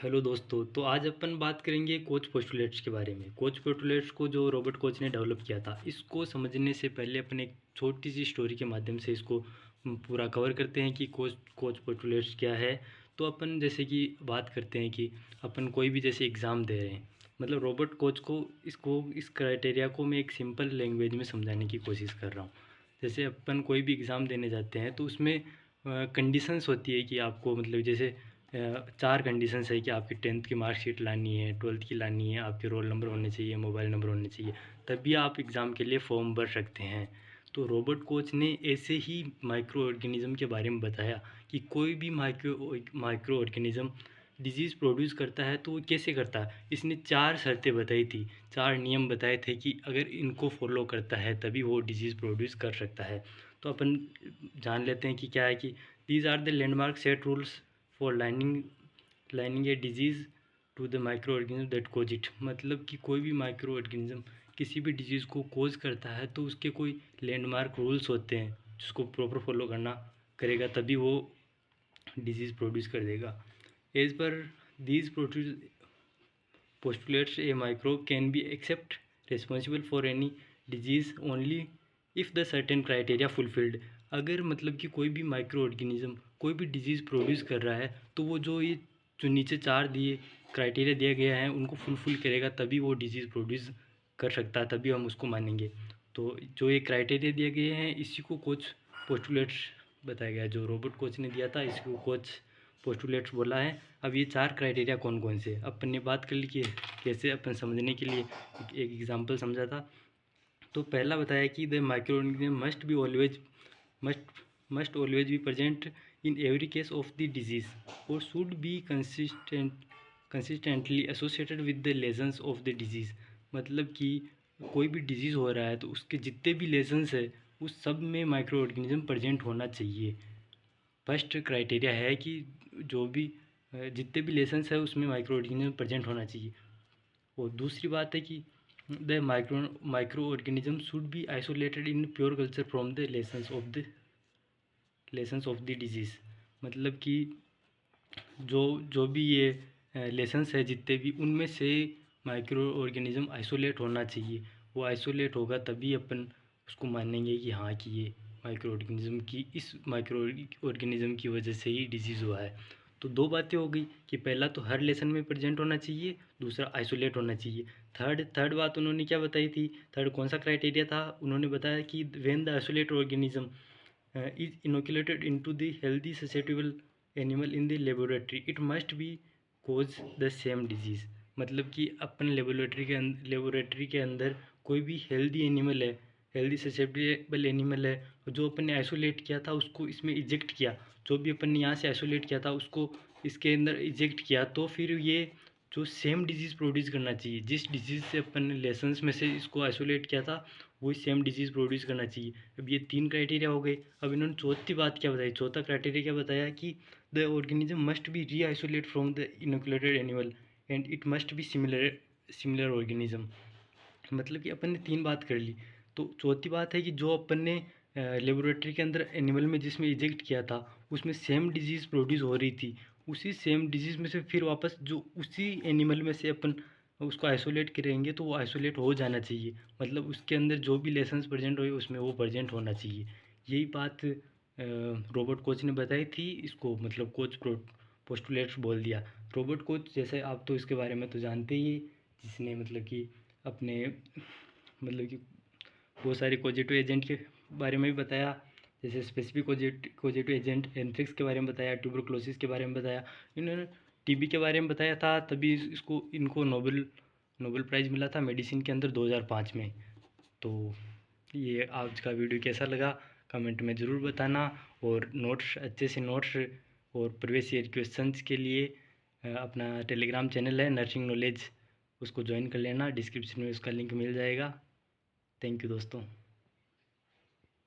Hello दोस्तों। तो आज अपन बात करेंगे कोच पोस्टुलेट्स के बारे में। कोच पोस्टुलेट्स को जो रॉबर्ट कोच ने डेवलप किया था, इसको समझने से पहले अपन एक छोटी सी स्टोरी के माध्यम से इसको पूरा कवर करते हैं कि कोच कोच पोस्टुलेट्स क्या है। तो अपन जैसे कि बात करते हैं कि अपन कोई भी जैसे एग्ज़ाम दे रहे हैं, मतलब रॉबर्ट कोच को इस क्राइटेरिया को मैं एक सिंपल लैंग्वेज में समझाने की कोशिश कर रहा हूँ। जैसे अपन कोई भी एग्ज़ाम देने जाते हैं तो उसमें कंडीशंस होती है कि आपको मतलब जैसे चार कंडीशंस है कि आपकी 10th की मार्कशीट लानी है, 12th की लानी है, आपके रोल नंबर होने चाहिए, मोबाइल नंबर होने चाहिए, तभी आप एग्ज़ाम के लिए फॉर्म भर सकते हैं। तो रॉबर्ट कोच ने ऐसे ही माइक्रो ऑर्गेनिज़म के बारे में बताया कि कोई भी माइक्रो ऑर्गेनिज़म डिजीज़ प्रोड्यूस करता है तो वो कैसे करता है। इसने चार शर्तें बताई थी, चार नियम बताए थे कि अगर इनको फॉलो करता है तभी वो डिजीज़ प्रोड्यूस कर सकता है। तो अपन जान लेते हैं कि क्या है कि these are the landmark set rules for linking a disease to the microorganism that cause it. मतलब कि कोई भी माइक्रो ऑर्गेनिज्म किसी भी डिजीज़ को कोज करता है तो उसके कोई लैंडमार्क रूल्स होते हैं जिसको प्रॉपर फॉलो करना करेगा तभी वो डिजीज़ प्रोड्यूस कर देगा। एज पर these postulates a microbe can be except responsible for any disease only if the certain criteria fulfilled। अगर मतलब कि कोई भी माइक्रो ऑर्गेनिज्म कोई भी डिजीज़ प्रोड्यूस कर रहा है तो वो जो नीचे चार दिए क्राइटेरिया दिया गया है उनको फुलफिल करेगा तभी वो डिजीज़ प्रोड्यूस कर सकता है, तभी हम उसको मानेंगे। तो जो ये क्राइटेरिया दिए गए हैं इसी को कोच पोस्टुलेट्स बताया गया, जो रॉबर्ट कोच ने दिया था इसी को कोच पोस्टुलेट्स बोला है। अब ये चार क्राइटेरिया कौन कौन से, अपन ने बात कर ली कि कैसे अपन समझने के लिए एक एग्जांपल समझा था। तो पहला बताया कि the microorganism must always be present in every case of the disease और should be consistently associated with the lesions of the disease. मतलब कि कोई भी डिजीज़ हो रहा है तो उसके जितने भी लेजन्स है उस सब में माइक्रो ऑर्गेनिज्म प्रेजेंट होना चाहिए। फर्स्ट क्राइटेरिया है कि जो भी जितने भी लेसन्स है उसमें माइक्रो ऑर्गेनिज्म प्रेजेंट होना चाहिए। और दूसरी बात है कि the micro organism should be isolated in pure culture from the lessons of the disease. मतलब कि जो जो भी ये लेसन्स है जितने भी उनमें से माइक्रो ऑर्गेनिज्म आइसोलेट होना चाहिए। वो आइसोलेट होगा तभी अपन उसको मानेंगे कि हाँ कि ये माइक्रो ऑर्गेनिज्म की इस माइक्रो ऑर्गेनिज्म की वजह से ही डिजीज़ हुआ है। तो दो बातें हो गई कि पहला तो हर लेसन में प्रेजेंट होना चाहिए, दूसरा आइसोलेट होना चाहिए। थर्ड बात उन्होंने क्या बताई थी, थर्ड कौन सा क्राइटेरिया था, उन्होंने बताया कि when the isolate organism is inoculated into the healthy susceptible animal in the laboratory it must be cause the same disease। मतलब कि अपन लेबोरेटरी के अंदर कोई भी हेल्दी एनिमल है, हेल्दी ससेप्टेबल एनिमल है, जो अपन ने आइसोलेट किया था उसको इसमें इजेक्ट किया, जो भी अपन ने यहाँ से आइसोलेट किया था उसको इसके अंदर इजेक्ट किया, तो फिर ये जो सेम डिजीज़ प्रोड्यूस करना चाहिए, जिस डिजीज़ से अपन ने लेसन्स में से इसको आइसोलेट किया था वही सेम डिजीज़ प्रोड्यूस करना चाहिए। अब ये तीन क्राइटेरिया हो गए। अब इन्होंने चौथी बात क्या बताई, चौथा क्राइटेरिया क्या बताया कि द ऑर्गेनिज्म मस्ट बी री isolate from the inoculated animal and it must be similar organism. मतलब कि अपन ने तीन बात कर ली। तो चौथी बात है कि जो अपन ने लेबोरेटरी के अंदर एनिमल में जिसमें इजेक्ट किया था उसमें सेम डिजीज़ प्रोड्यूस हो रही थी, उसी सेम डिजीज़ में से फिर वापस जो उसी एनिमल में से अपन उसको आइसोलेट करेंगे तो वो आइसोलेट हो जाना चाहिए। मतलब उसके अंदर जो भी लेसन्स प्रेजेंट हुए उसमें वो प्रेजेंट होना चाहिए। यही बात रॉबर्ट कोच ने बताई थी, इसको मतलब कोच पोस्टुलेट्स बोल दिया। रॉबर्ट कोच जैसे आप तो इसके बारे में तो जानते ही, जिसने मतलब कि अपने मतलब कि बहुत सारे कोजेटिव एजेंट के बारे में भी बताया, जैसे स्पेसिफिक कोजेटिव एजेंट एंथ्रेक्स के बारे में बताया, ट्यूबरक्लोसिस के बारे में बताया, इन्होंने टीबी के बारे में बताया था, तभी इसको इनको नोबेल प्राइज़ मिला था मेडिसिन के अंदर 2005 में। तो ये आज का वीडियो कैसा लगा कमेंट में ज़रूर बताना, और नोट्स अच्छे से नोट्स और प्रीवियस ईयर क्वेश्चंस के लिए अपना टेलीग्राम चैनल है नर्सिंग नॉलेज, उसको ज्वाइन कर लेना, डिस्क्रिप्शन में उसका लिंक मिल जाएगा। थैंक यू दोस्तों।